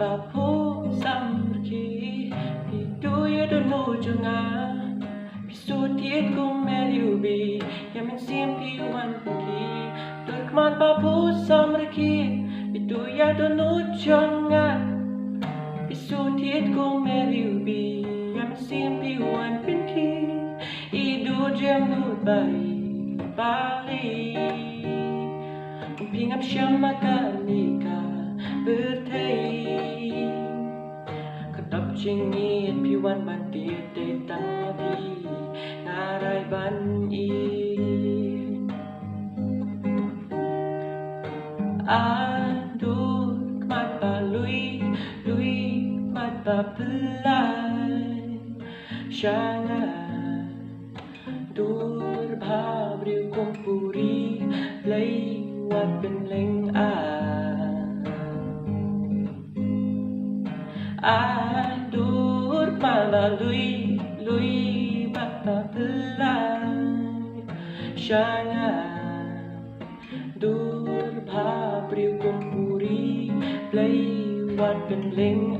bapo samrki pidu ya dono junga pisu tiet kum meriubi yamin simpi wan puki turkman bapo samrki pidu ya dono junga pisu tiet kum meriubi yamin simpi wan pinki idu jem nut bari bali Pingam syamanika bertei Kedap cingit piwan bantit Tetang api ngarai ban i Aduh mata lui mata pelai Syangat dur bhabriu kumpuri Play wat bên linh đút mà là lui bắt ta pelai Syangat dur bhabriu kumpuri Play wat bên linh